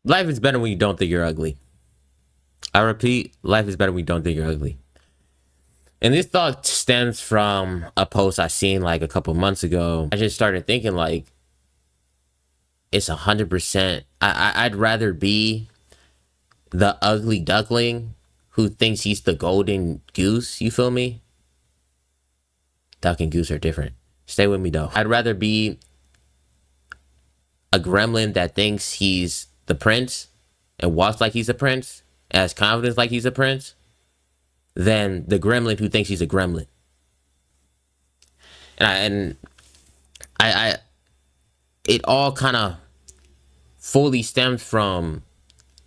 Life is better when you don't think you're ugly. I repeat, life is better when you don't think you're ugly. And this thought stems from a post I seen like a couple months ago. I just started thinking like it's 100%. I'd rather be the ugly duckling who thinks he's the golden goose. You feel me? Duck and goose are different. Stay with me though. I'd rather be a gremlin that thinks he's the prince and walks like he's a prince, has confidence like he's a prince, than the gremlin who thinks he's a gremlin. And I it all kind of fully stems from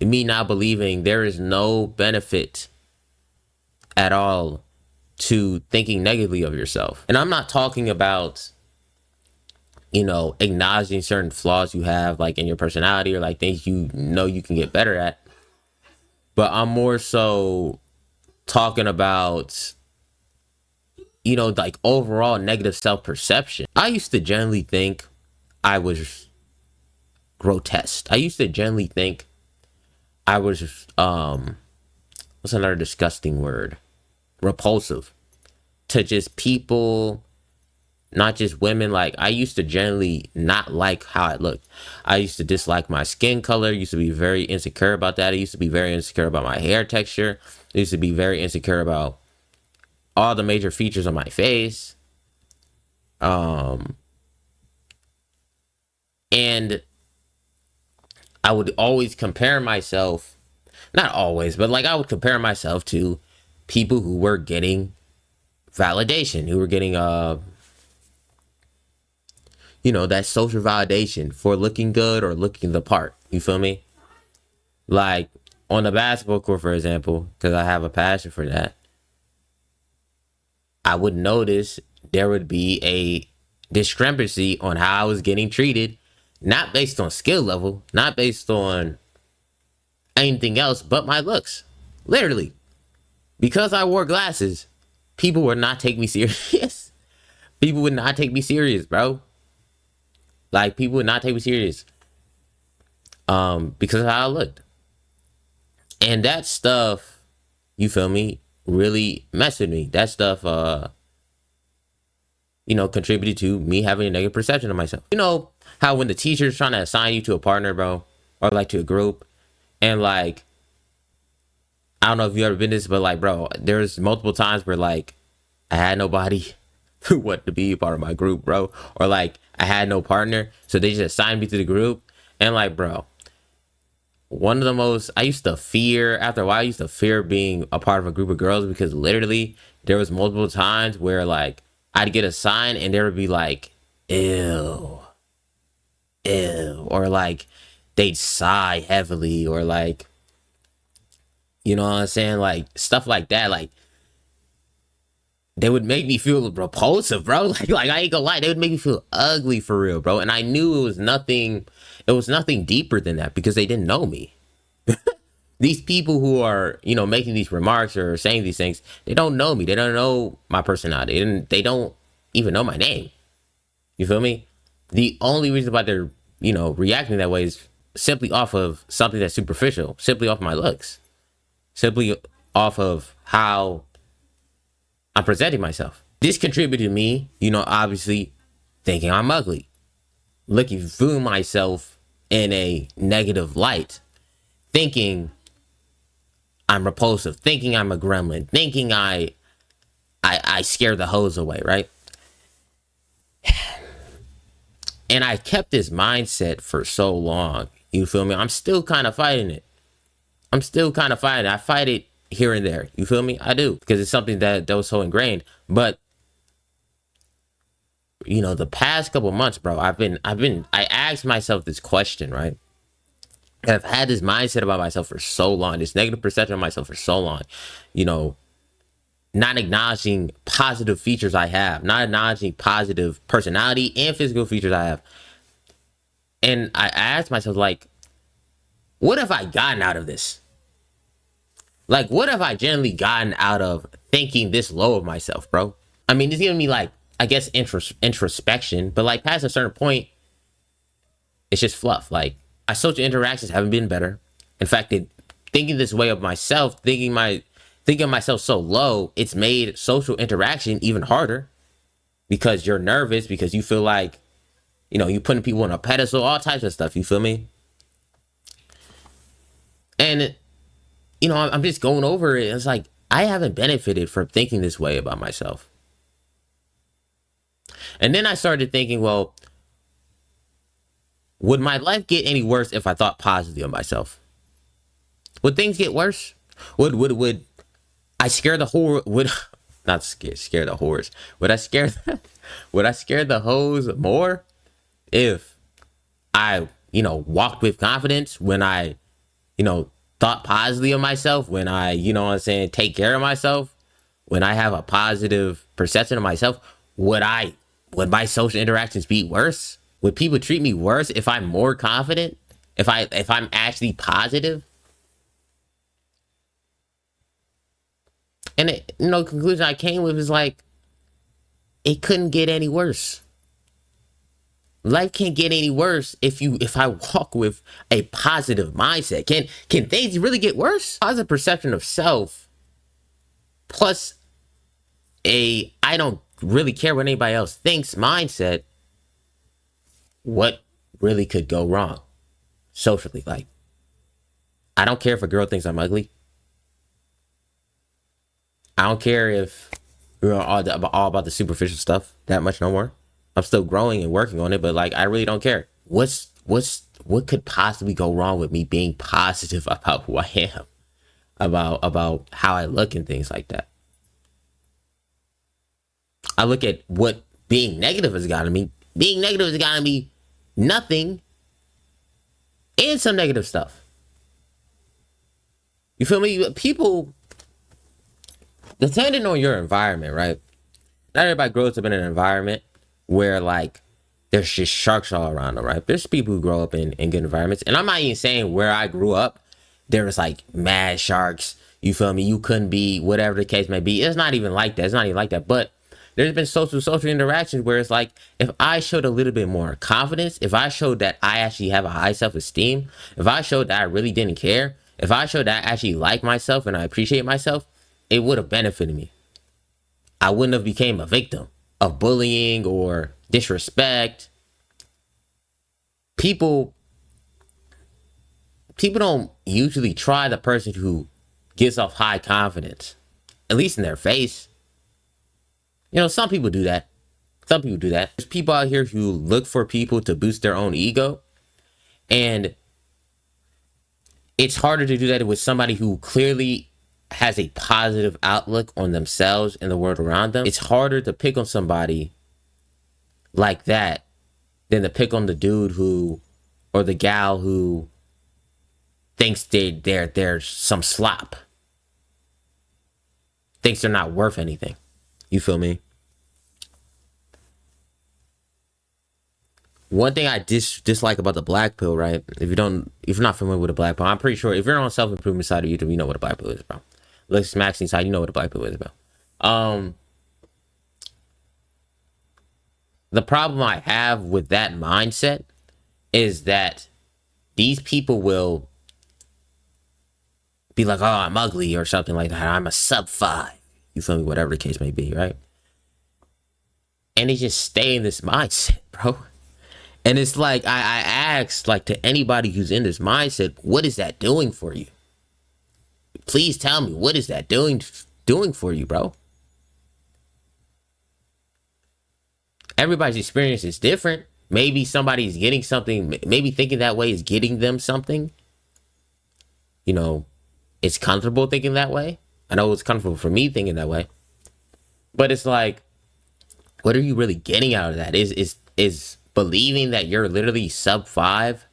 me not believing there is no benefit at all to thinking negatively of yourself. And I'm not talking about, acknowledging certain flaws you have, like in your personality or like things you know you can get better at. But I'm more so talking about, like overall negative self perception. I used to generally think I was grotesque. I used to generally think I was, what's another disgusting word? Repulsive to just people, not just women. Like, I used to generally not like how I looked. I used to dislike my skin color. Used to be very insecure about that. I used to be very insecure about my hair texture. I used to be very insecure about all the major features on my face. And I would always compare myself, not always, but like I would compare myself to people who were getting validation, who were getting that social validation for looking good or looking the part. You feel me? Like on the basketball court, for example, because I have a passion for that, I would notice there would be a discrepancy on how I was getting treated, not based on skill level, not based on anything else but my looks. Literally. Because I wore glasses, people would not take me serious. People would not take me serious, bro. Like, people would not take me serious. Because of how I looked. And that stuff, you feel me, really messed with me. That stuff contributed to me having a negative perception of myself. You know how when the teacher's trying to assign you to a partner, bro, or like to a group, and like, I don't know if you ever been this, but like, bro, there's multiple times where like I had nobody who wanted to be a part of my group, bro, or like I had no partner, so they just assigned me to the group, and like, bro, one of the most I used to fear after a while, I used to fear being a part of a group of girls because literally there was multiple times where like I'd get assigned and there would be like, ew, ew, or like they'd sigh heavily, or like, you know what I'm saying, like stuff like that, like they would make me feel repulsive, bro. Like I ain't gonna lie, they would make me feel ugly for real, bro. And I knew it was nothing deeper than that because they didn't know me. These people who are, making these remarks or saying these things, they don't know me. They don't know my personality. And they don't even know my name. You feel me? The only reason why they're, reacting that way is simply off of something that's superficial, simply off my looks, simply off of how I'm presenting myself. This contributed to me, obviously thinking I'm ugly, looking through myself in a negative light, thinking I'm repulsive, thinking I'm a gremlin, thinking I scare the hoes away, right? And I kept this mindset for so long. You feel me? I'm still kind of fighting it. I'm still kind of fighting it. I fight it here and there. You feel me? I do. Because it's something that was so ingrained. But the past couple months, bro, I asked myself this question, right? I've had this mindset about myself for so long, this negative perception of myself for so long, you know, not acknowledging positive features I have, not acknowledging positive personality and physical features I have. And I asked myself, like, what have I gotten out of this? Like, what have I generally gotten out of thinking this low of myself, bro? I mean, it's giving me, like, I guess introspection, but like past a certain point, it's just fluff. Like, My social interactions haven't been better. In fact, thinking this way of myself, thinking of myself so low, it's made social interaction even harder because you're nervous, because you feel like, you putting people on a pedestal, all types of stuff. You feel me? And I'm just going over it. It's like I haven't benefited from thinking this way about myself. And then I started thinking, well, would my life get any worse if I thought positively of myself? Would things get worse? Would I scare the whore? Would not scare the whores? Would I scare would I scare the hoes more if I walked with confidence, when I thought positively of myself, when I what I'm saying, take care of myself, when I have a positive perception of myself? Would my social interactions be worse? Would people treat me worse if I'm more confident? If I'm actually positive? And the conclusion I came with is like, it couldn't get any worse. Life can't get any worse if I walk with a positive mindset. Can things really get worse? Positive perception of self plus a I don't really care what anybody else thinks mindset. What really could go wrong socially? Like, I don't care if a girl thinks I'm ugly. I don't care if we're all about the superficial stuff that much no more. I'm still growing and working on it, but like, I really don't care. What could possibly go wrong with me being positive about who I am, about how I look and things like that? I look at what being negative has gotten me. Being negative has gotten me nothing and some negative stuff. You feel me? People, depending on your environment, right? Not everybody grows up in an environment where like there's just sharks all around them, right? There's people who grow up in good environments. And I'm not even saying where I grew up, there was like mad sharks. You feel me? You couldn't be, whatever the case may be. It's not even like that. It's not even like that. But there's been social interactions where it's like, if I showed a little bit more confidence, if I showed that I actually have a high self-esteem, if I showed that I really didn't care, if I showed that I actually like myself and I appreciate myself, it would have benefited me. I wouldn't have became a victim of bullying or disrespect. People don't usually try the person who gives off high confidence, at least in their face. Some people do that. There's people out here who look for people to boost their own ego. And it's harder to do that with somebody who clearly has a positive outlook on themselves and the world around them. It's harder to pick on somebody like that than to pick on the dude who, or the gal who thinks they're some slop. Thinks they're not worth anything. You feel me? One thing I dislike about the black pill, right? If you're not familiar with the black pill, I'm pretty sure if you're on self-improvement side of YouTube, you know what a black pill is about. Let's maxing side, you know what a black pill is about. The problem I have with that mindset is that these people will be like, oh, I'm ugly or something like that. I'm a sub 5. You feel me? Whatever the case may be, right? And they just stay in this mindset, bro. And it's like, I ask, like, to anybody who's in this mindset, what is that doing for you? Please tell me, what is that doing for you, bro? Everybody's experience is different. Maybe somebody's getting something. Maybe thinking that way is getting them something. It's comfortable thinking that way. I know it's comfortable for me thinking that way. But it's like, what are you really getting out of that? Is believing that you're literally sub 5,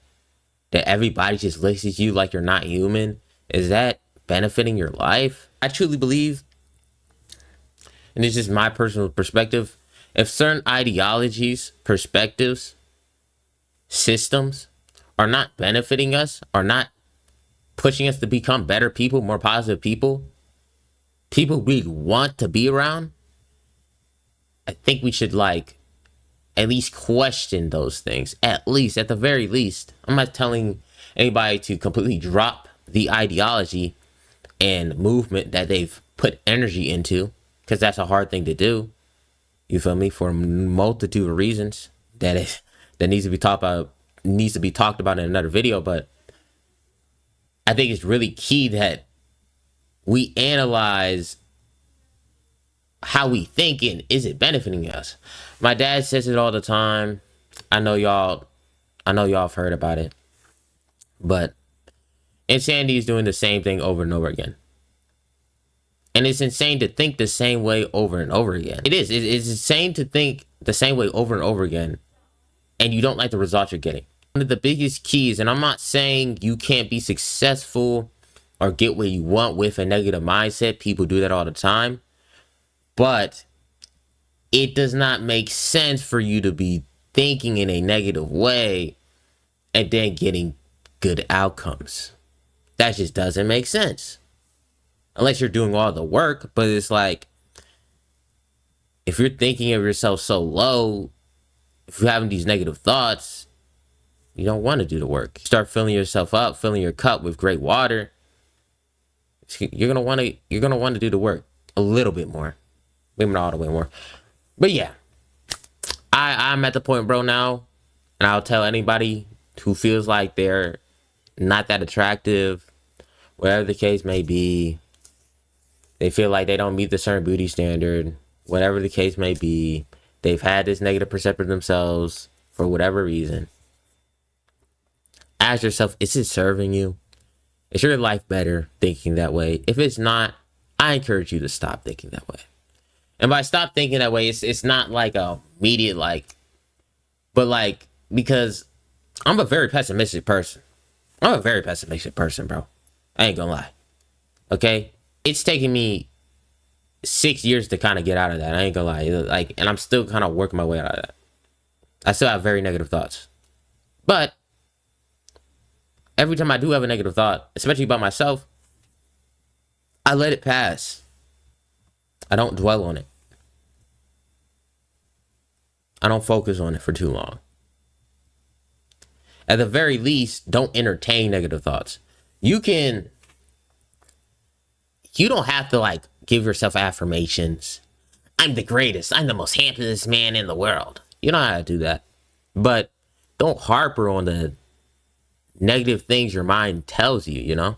that everybody just looks at you like you're not human, is that benefiting your life? I truly believe, and it's just my personal perspective, if certain ideologies, perspectives, systems are not benefiting us, are not pushing us to become better people, more positive people we want to be around, I think we should like at least question those things. At least, at the very least. I'm not telling anybody to completely drop the ideology and movement that they've put energy into, because that's a hard thing to do. You feel me? For a multitude of reasons that needs to be talked about in another video. But I think it's really key that we analyze how we think and is it benefiting us. My dad says it all the time. I know y'all have heard about it, but insanity is doing the same thing over and over again. And it's insane to think the same way over and over again. It's insane to think the same way over and over again, and you don't like the results you're getting. One of the biggest keys, and I'm not saying you can't be successful or get what you want with a negative mindset. People do that all the time. But it does not make sense for you to be thinking in a negative way and then getting good outcomes. That just doesn't make sense. Unless you're doing all the work. But it's like, if you're thinking of yourself so low, if you're having these negative thoughts, you don't want to do the work. Start filling yourself up, filling your cup with great water. You're gonna want to do the work a little bit more. Maybe not all the way more. But yeah, I'm at the point, bro, now, and I'll tell anybody who feels like they're not that attractive, whatever the case may be, they feel like they don't meet the certain beauty standard, whatever the case may be, they've had this negative perception of themselves for whatever reason. Ask yourself, is it serving you? Is your life better thinking that way? If it's not, I encourage you to stop thinking that way. And by stop thinking that way, it's not like a immediate but like, because I'm a very pessimistic person. I'm a very pessimistic person, bro. I ain't gonna lie. Okay? It's taken me 6 years to kind of get out of that. I ain't gonna lie. And I'm still kind of working my way out of that. I still have very negative thoughts. But every time I do have a negative thought, especially about myself, I let it pass. I don't dwell on it. I don't focus on it for too long. At the very least, don't entertain negative thoughts. You don't have to give yourself affirmations. I'm the greatest. I'm the most handsomest man in the world. You don't have to do that. But don't harper on the negative things your mind tells you, you know?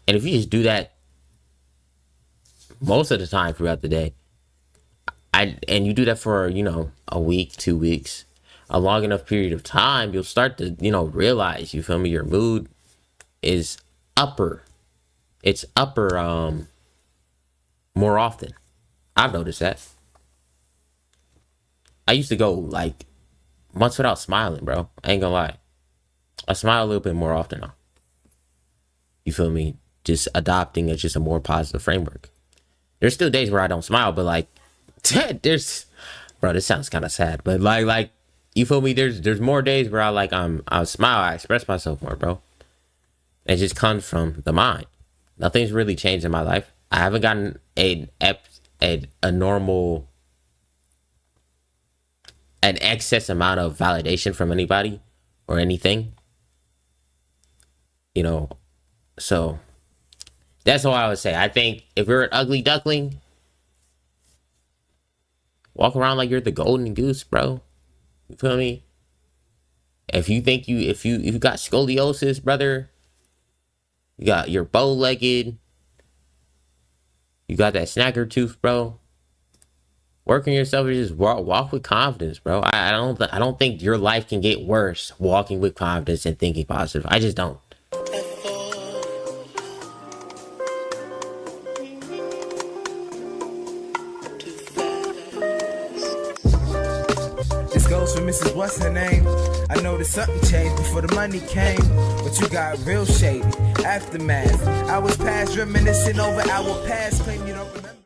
And if you just do that most of the time throughout the day, and you do that for, a week, 2 weeks, a long enough period of time, you'll start to, realize, you feel me, your mood is upper. It's upper more often. I've noticed that. I used to go months without smiling, bro. I ain't gonna lie. I smile a little bit more often now. You feel me? Just adopting just a more positive framework. There's still days where I don't smile, but this sounds kind of sad, but you feel me? There's more days where I smile, I express myself more, bro. It just comes from the mind. Nothing's really changed in my life. I haven't gotten an excess amount of validation from anybody or anything. So that's all I would say. I think if you're an ugly duckling, walk around like you're the golden goose, bro. You feel me? If you think if you got scoliosis, brother, you're bow-legged, you got that snacker tooth, bro, work on yourself, just walk with confidence, bro. I don't think your life can get worse walking with confidence and thinking positive. I just don't. Goes for Mrs. What's her name? I noticed something changed before the money came, but you got real shady. Aftermath. I was past reminiscing over our past, claim you don't remember.